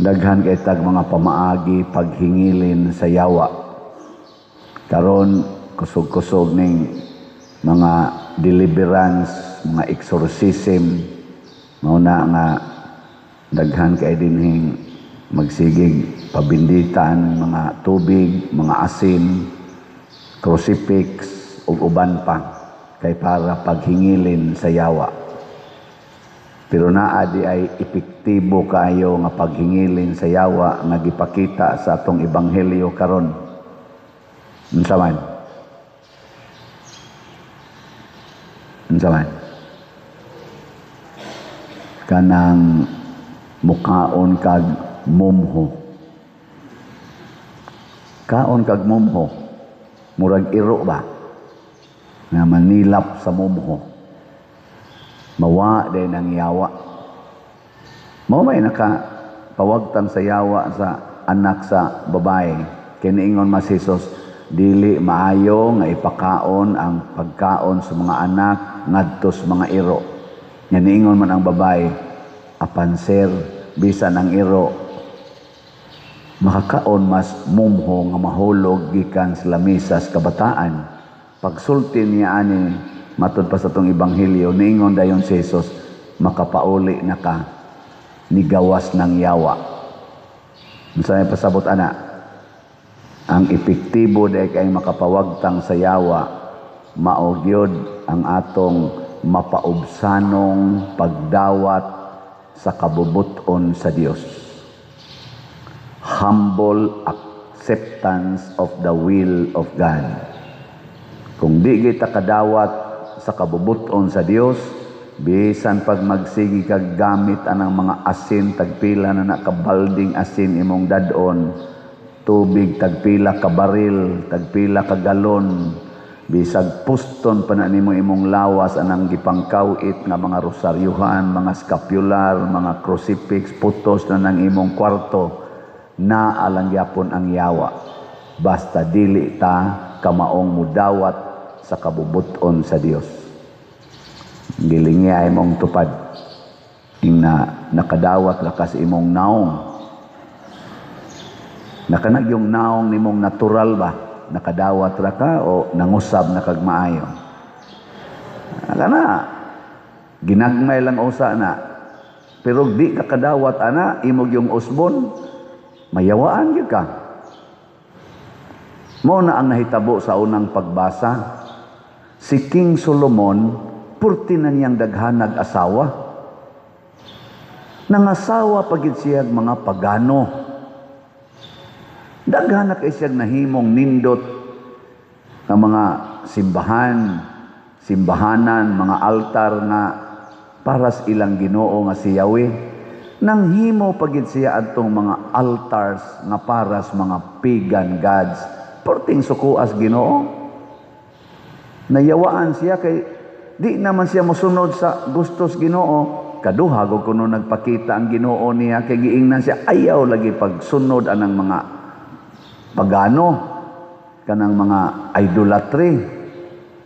Daghan kay tag mga pamaagi paghingilin sa yawa. Karon kusog-kusog ning mga deliverance, mga exorcism, mauna nga daghan kay dinhing magsigig pabinditan mga tubig, mga asin, crucifix ug uban pa kay para paghingilin sa yawa. Pero naa di ay epektibo kayo nga paghingilin sa yawa nga gipakita sa atong ebanghelyo karon. Unsa man? Kanang mukaon kag mumho. Kaon kag mumho. Murag iro ba? Nga manilap sa mumho. Mawa din ang yawa. Mao may nakapawagtan sa yawa sa anak sa babae. Kiniingon masisos, dili maayo nga ipakaon ang pagkaon sa mga anak ngadto sa mga iro. Kiniingon man ang babae, apan sir, bisan ang iro makakaon mas mumho nga mahulog gikan sa lamisa sa kabataan. Pagsulti niya ani matud pa sa itong ebanghelyo, niingon dayon si Jesus, makapauli na ka, nigawas ng yawa. Masaya pasabot ana, ang epektibo day kay makapawagtang sa yawa, maogyod ang atong mapaubsanong pagdawat sa kabubuton sa Dios. Humble acceptance of the will of God. Kung di kita kadawat sa kabubuton sa Dios, bisan pag magsigi kag gamit anang mga asin, tagpila na nakabalding asin imong dadon, tubig tagpila ka baril, tagpila ka galon, bisag puston pa na nimo imong lawas anang gipangkawit nga mga rosaryuhan, mga scapular, mga crucifix, putos na nang imong kwarto, na alang yapon ang yawa. Basta dili ta kamaong mudawat sa kabubuton sa Dios. Gilingi ay mong tupad. Ing nakadawat ra ka sa imong naong. Nakanag yung naong nimong natural ba? Nakadawat ra ka o nangusab na kag maayo? Kana, ginagmay lang usa na. Pero di ka kadawat ana, imog yung usbon, mayawaan gyud ka. Mao na ang nahitabo sa unang pagbasa. Si King Solomon, purti na niyang daghanag asawa. Nangasawa pagid siya mga pagano. Daghan na kay siya nahimong nindot ng mga simbahanan, mga altar nga para sa ilang Ginoo nga si Yahweh. Nanghimo pagid siya adtong mga altars nga para sa mga pagan gods. Purting sukuas Ginoo. Nayawaan siya kay di naman siya mosunod sa gustos Ginoo. Kaduha gud kuno nagpakita ang Ginoo niya kay giingnan siya ayaw lagi pagsunod anang mga pagano kanang mga idolatry.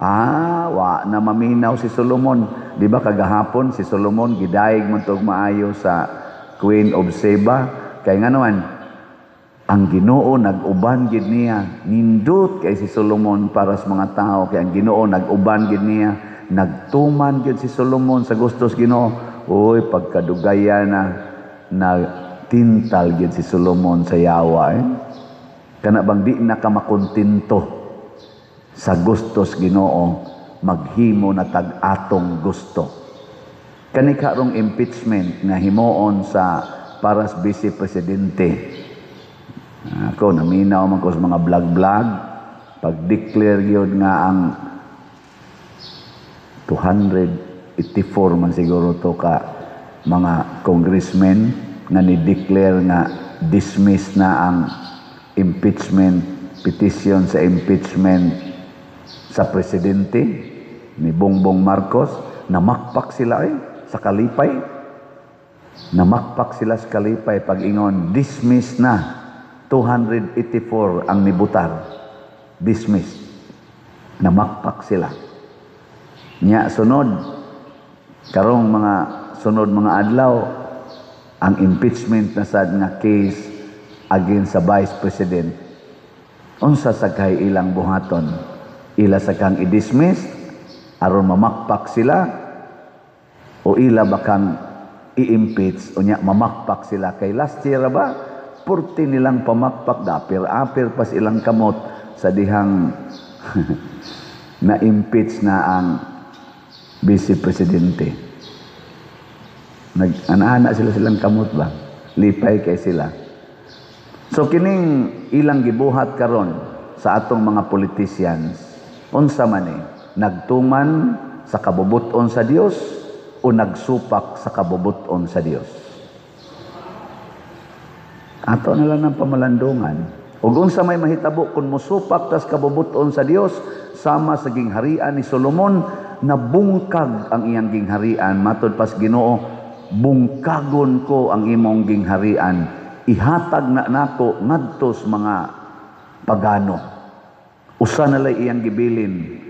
Wa na maminaw si Solomon. Di ba kagahapon si Solomon gidaig man tog maayo sa Queen of Sheba kay nga naman ang Ginoo nag-uban gid niya. Nindot kay si Solomon para sa mga tao kay ang Ginoo nag-uban gid niya. Nagtuman gid si Solomon sa gustos Ginoo. Oy, pagkadugaya na tintal gid si Solomon sa yawa. Kana bang di na ka makontinto sa gustos Ginoo, maghimo na tag-atong gusto. Kani karong impeachment nga himuon sa para sa vice presidente. Ako, naminaw man ko sa mga vlog-vlog, pag-declare yun nga ang 284 man siguro to ka mga congressmen nga ni-declare nga dismiss na ang impeachment, petition sa impeachment sa presidente ni Bongbong Marcos. Namakpak sila sa kalipay. Namakpak sila sa kalipay pag-ingon, dismiss na. 284 ang nibutar. Dismiss. Namakpak sila. Nya sunod. Karong mga sunod mga adlaw, ang impeachment na sad nga case against sa Vice President, unsa sa kay ilang buhaton? Ila sa kang i-dismiss aron mamakpak sila o ila bakang i-impeach unya mamakpak sila? Kay last year ba 40 nilang pamakpak, dapir-apir pas ilang kamot sa dihang na-impeach na ang Vice Presidente. Nag-ana sila silang kamot ba? Lipay kay sila. So kining ilang gibuhat karon sa atong mga politicians, unsa man nagtuman sa kabubuton sa Dios o nagsupak sa kabubuton sa Dios? Ato na lang ng pamalandungan. Ug unsa may mahitabo kung musupak tas kabubuton sa Dios, sama sa gingharian ni Solomon, nabungkag ang iyang gingharian. Matod pas Ginoo, bungkagon ko ang imong gingharian, ihatag na nako ngadtos mga pagano. Usa na lay iyang gibilin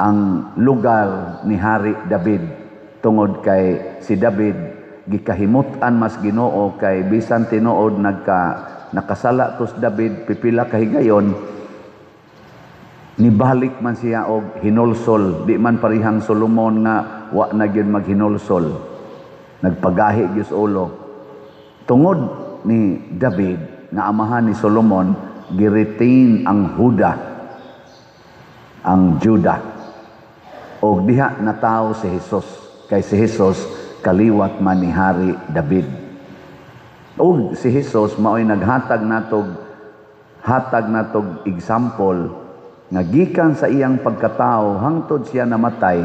ang lugar ni Hari David, tungod kay si David gikahimutan mas Ginoo kay bisan tinuod nakasala tos David pipila ka higayon, nibalik man siya og hinulsol. Di man parihang Solomon nga wa na gyud maghinulsol, nagpagahi gyud ulo. Tungod ni David nga amahan ni Solomon, giretain ang Juda, og diha natawo si Jesus, kay si Jesus kaliwat man ni Hari David. Og si Jesus mao'y naghatag natog example nga gikan sa iyang pagkatao hangtod siya namatay,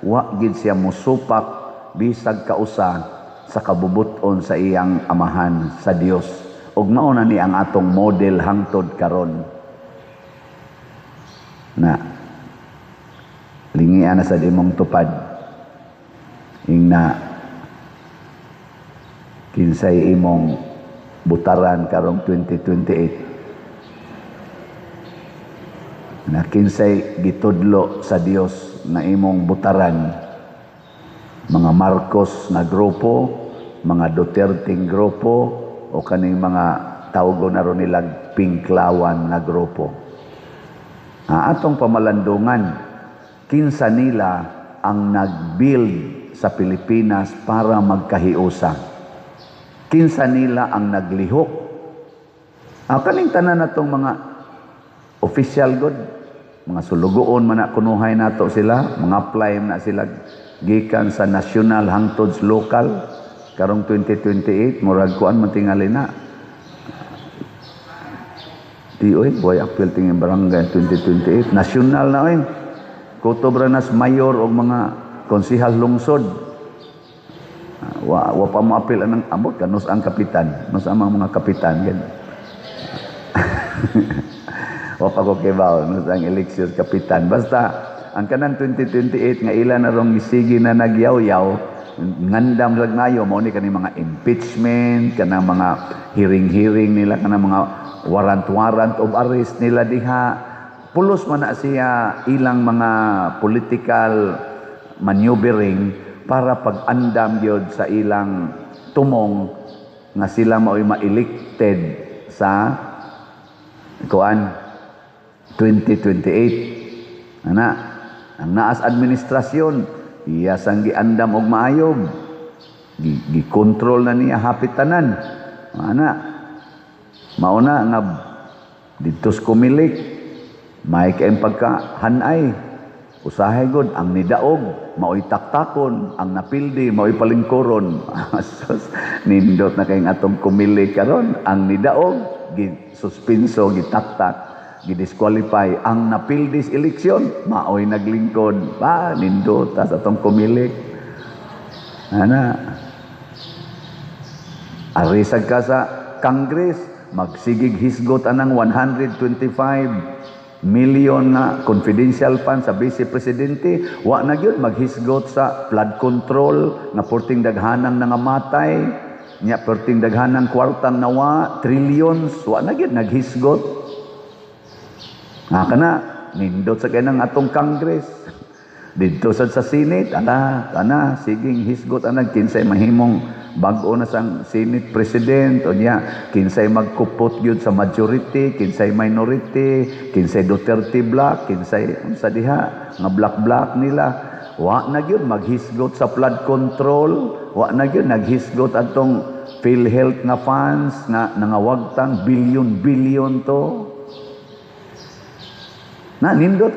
wa gid siya musupak bisag kausa sa kabubuton sa iyang amahan sa Dios. Ug mao na ni ang atong model hangtod karon. Na lingian na sa imong tupad ingna kinsay imong butaran karong 2028, na kinsay gitudlo sa Dios na imong butaran, mga Marcos na grupo, mga Duterte grupo, o kaning mga tawgon na ron nilang Pinklawan na grupo. Atong pamalandungan, kinsa nila ang nag-build sa Pilipinas para magkahiusa? Kinsa nila ang naglihok? Kaning tanan natong mga official god, mga sulugoon man na kunuhay nato sila, mga apply na sila gikan sa national hangtod sa local karong 2028, murag kuan man tingali na. Oy, boy appeal tingin barangay 2028 national na oy. Kutobra nas mayor og mga konsehal lungsod. Wa pa mo apil anang amot kanus ang kapitan, nos amang mga kapitan gan. Wa pa ko kibaw nos ang eleksyon kapitan. Basta ang kanang 2028 nga ila na rong isigi na nagyaw-yaw, ngandam lag ngayo mo ni kani mga impeachment, kanang mga hearing nila, kanang mga warrant of arrest nila diha. Pulos man na siya ilang mga political maneuvering para pag-andam yun sa ilang tumong nga sila mao'y ma-elected sa kuan 2028. Ang naas administrasyon, iya sang giandam og maayog, gi-control na niya hapitanan. Mauna nga didtos kumilik, may kaayong pagkahanay. Usahay gud ang nidaog mao'y taktakon, ang napildi mao'y palingkoron. Nindot na kayong atong kumili karon, ang nidaog gisuspenso, gitaktak, gidisqualify, ang napildis eleksyon mao'y naglingkod. Nindot tas atong kumili. Arisag ka sa Congress, magsigig hisgot anang 125 million na confidential fund sa Vice Presidente, wa na gyud maghisgot sa flood control nga porting daghanang nangamatay, nya porting daghanang kwartang nawa, trillions, wa na gyud naghisgot. Kana nindot sa kanang atong Congress. Dito sa Senate, siging hisgot anang kinsay mahimong Bag-o na sang Senate President, o niya, kinsay magkupot yun sa majority, kinsay minority, kinsay Duterte block, kinsay, sa diha, nga black-black nila. Wa na yun, maghisgot sa flood control, wa na yun, naghisgot atong PhilHealth nga funds, nga nangawagtang bilyon-bilyon to. Nindot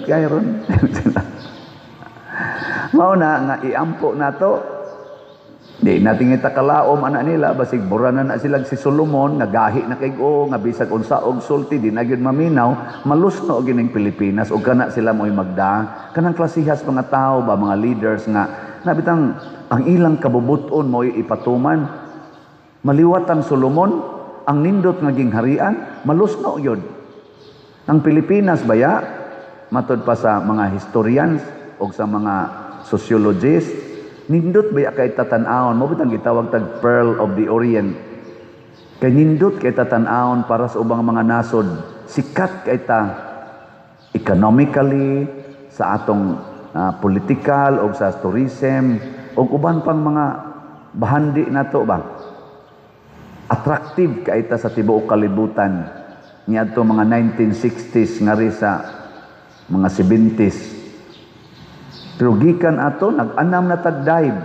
kayo ron. Mao na nga iampo na to. Di natin itakalaom anak nila, basig buranan na silang si Solomon, nagahi na kay nga bisag unsa og sulti, di na gyud maminaw, malusno og gining Pilipinas, og kana sila mo'y magda. Kanang klasihas mga tao ba, mga leaders nga, nabitang ang ilang kabubuton mo'y ipatuman. Maliwat ang Solomon, ang nindot nga gingharian, malusno yun. Ang Pilipinas baya, matod pa sa mga historians o sa mga sociologists, nindot baya kay tatanawon, mo bitang gitawag tag Pearl of the Orient. Kay nindot kay tatanawon para sa ubang mga nasod, sikat kay ta economically, sa atong political o sa tourism o uban pang mga bahandi nato ba. Attractive kay ta sa tibuok kalibutan. Niadto mga 1960s ngari sa mga 70s. Pero gikan ato, nag-anam na tag-dive.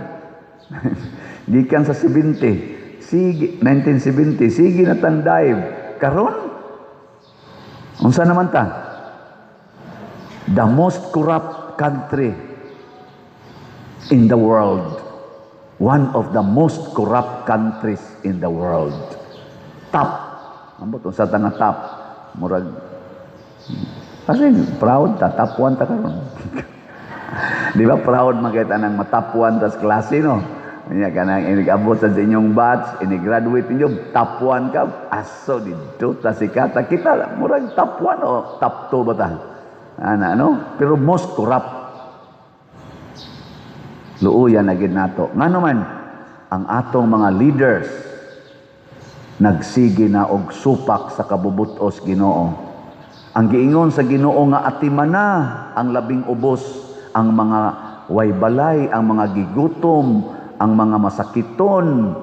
Gikan sa 70. Sige, 1970, sige na tang-dive. Karon, unsa naman ta? The most corrupt country in the world. One of the most corrupt countries in the world. Top. Ambot, unsa ta nga top? Murag, kasi proud ta, top 1 ta karon. Di ba proud makita ng matapuan tas klase, no? Kanya ka nang inigabot sa inyong batch, inigraduate ninyo, top 1 ka, aso dito, tas ikata, kita, murag top 1 o top 2 ba ta? Ano? Pero most corrupt. Luuyan na gid nato. Nga naman, ang atong mga leaders, nagsigi na og supak sa kabubutos Ginoo. Ang giingon sa Ginoo nga atimana ang labing ubos, ang mga waybalay, ang mga gigutom, ang mga masakiton,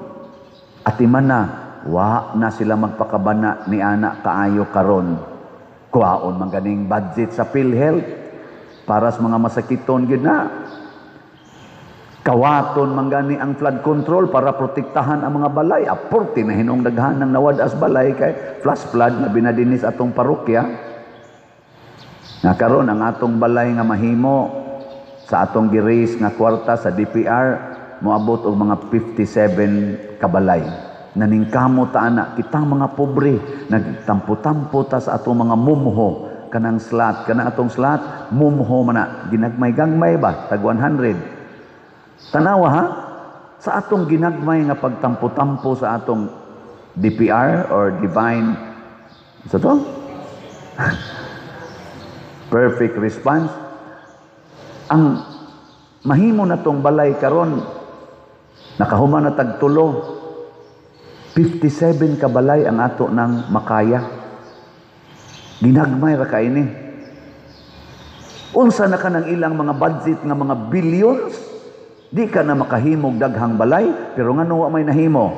atimana, wa na sila magpakabana ni ana kaayo karon. Kuhaon man ganing budget sa PhilHealth para sa mga masakiton gid na. Kawaton man gani ang flood control para protektahan ang mga balay. Aporti na hinong daghan ng nawadas balay kay flash flood na binadinis atong parokya. Nakaroon ang atong balay nga mahimo sa atong gi-raise nga kwarta sa DPR moabot og mga 57 kabalay. Naningkamo ta ana kitang mga pobre nagtampo-tampo ta sa atong mga mumho kanang slot, kanang atong slot mumho man na ginagmay-gagmay ba tag 100. Tanawa ha, sa atong ginagmay nga pagtampo-tampo sa atong DPR or divine, sa to? Perfect response. Ang mahimo na tong balay karon, nakahuman na tagtulo, 57 ka balay ang ato ng makaya. Ginagmay ra kaini. Unsa na ka ng ilang mga budget nga mga billions, di ka na makahimog daghang balay, pero nga wa may nahimo.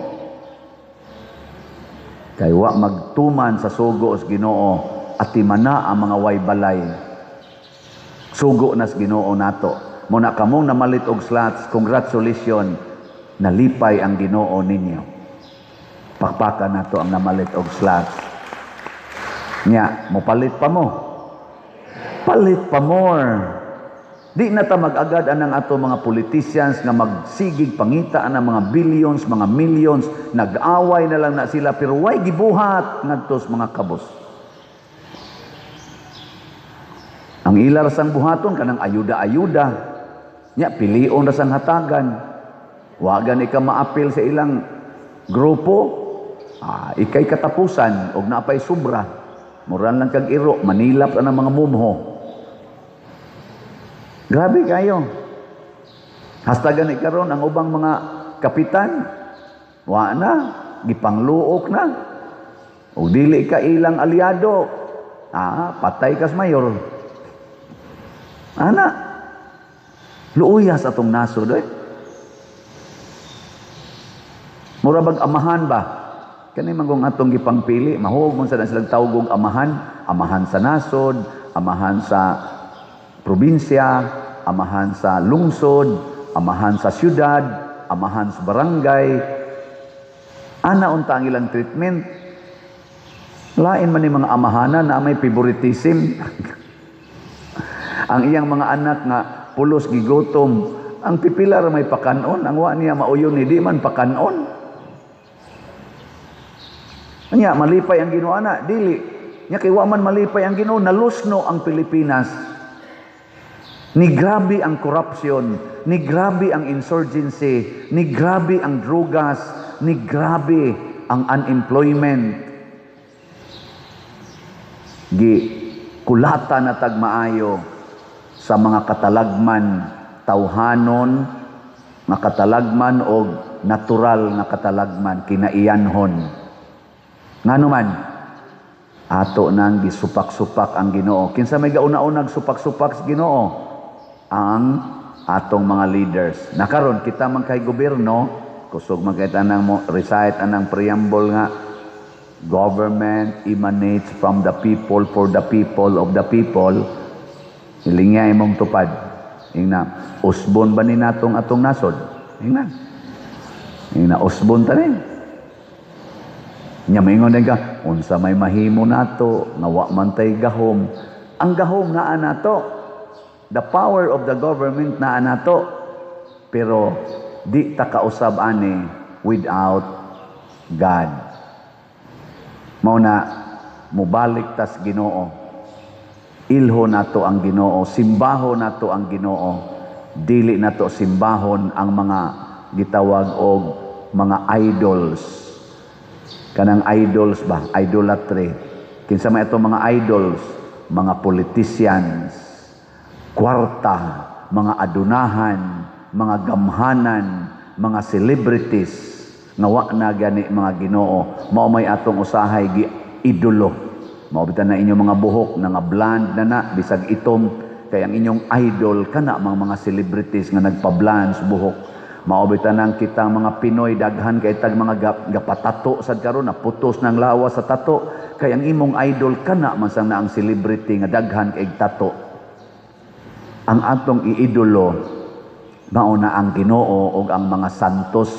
Kay wa magtuman sa sugo sa Ginoo, atimana ang mga way balay. Sugo na sa Ginoo nato. Muna kamong namalit og slots, congratulations, nalipay ang Ginoo ninyo. Pakpakan nato ang namalit og slots. Nya, mopalit pa mo. Palit pa more. Di na ta mag-agad anang ato mga politicians nga magsigig pangitaan ng mga billions, mga millions, nag-away na lang na sila pero way gibuhat ngadtos mga kabos. Ang ilar sang buhaton kanang ayuda-ayuda. Nya pilion ra sang hatagan. Wagan ika maapil sa ilang grupo. Ikay katapusan og napay sobra. Muran lang kag iro, manilap na mga mumho. Grabe kayo. Hastagan ikaron ang ubang mga kapitan, wa na, gipangluok na. O dili ka ilang aliado, patay kas mayor. Ana, luuyas atong nasod. Mura bag amahan ba? Kani magong atong gipangpili, mahug mo sa silang tawag og amahan, amahan sa nasod, amahan sa probinsya, amahan sa lungsod, amahan sa syudad, amahan sa barangay. Ana unta ang ilang treatment. Lain man ni mga amahanan na may favoritism. Ang iyang mga anak nga pulos gigotom, ang pipila ra may pakanon, ang wa niya mauyon ni di man pakanon. Nya malipay ang Ginoo ana, dili. Nya kay wa man malipay ang Ginoo, nalusno ang Pilipinas. Ni grabe ang corruption, ni grabe ang insurgency, ni grabe ang drugas, ni grabe ang unemployment. Gi kulata na tagmaayo sa mga katalagman, tawhanon, nga katalagman o natural na katalagman, kinaiyanhon. Ngano man, ato nang gisupak-supak ang Ginoo. Kinsa may gauna-unag supak-supak sa Ginoo? Ang atong mga leaders. Nakaron kita man kay gobyerno, kusog magkita nang recite anang preamble nga, government emanates from the people, for the people, of the people. Ilingya imong tupad. Ingna, usbon ba ni natong atong nasod? Ingna, usbon tanin. Nya maingon ka, unsa may mahimo nato, nga wa man tay gahom. Ang gahom naa nato. The power of the government naa nato. Pero di ta kausab ani without God. Mao na mubalik tas Ginoo. Ilho nato ang Ginoo, simbaho nato ang Ginoo. Dili nato simbahon ang mga gitawag og mga idols. Kanang idols ba? Idolatry. Kinsa may ito mga idols? Mga politicians, kwarta, mga adunahan, mga gamhanan, mga celebrities, nga wa na gani mga Ginoo. Mao may atong usahay gi idolo. Mao bitan na inyong mga buhok na nga bland na bisag itom, kay ang inyong idol kana mga celebrities nga nagpa-bland sa buhok. Maubitan ng kita mga Pinoy daghan kay tag mga gapatato sad karon na putos ng lawas sa tato, kay ang imong idol kana man sang na ang celebrity nga daghan kay tato. Ang atong iidolo mao na ang Ginoo ug ang mga santos.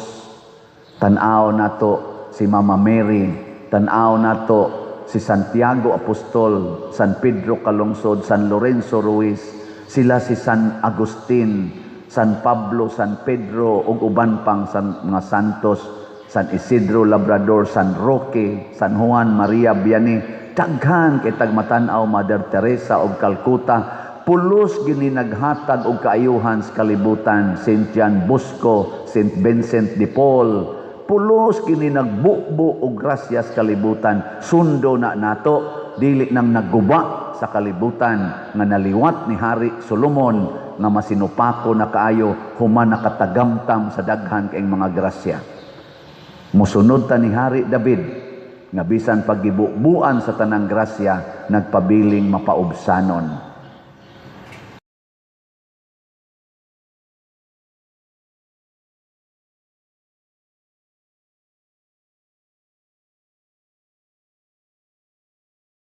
Tan-aw nato si Mama Mary, tan-aw nato si Santiago Apostol, San Pedro Calungsod, San Lorenzo Ruiz, sila si San Agustin, San Pablo, San Pedro, ug uban pang mga santos, San Isidro Labrador, San Roque, San Juan Maria Vianney, daghan kay tagmatan-aw Mother Teresa og Calcutta, pulos gini naghatag og kaayuhan sa kalibutan, Saint John Bosco, Saint Vincent de Paul, pulos gini nagbubo og grasya sa kalibutan, sundo na nato, dili nang nagguba sa kalibutan nga naliwat ni Hari Solomon nga masinupako na kaayo human nakatagamtam sa daghan kaayong mga grasya. Musunod ta ni Hari David nga bisan paggibubuan sa tanang grasya nagpabiling mapaubsanon.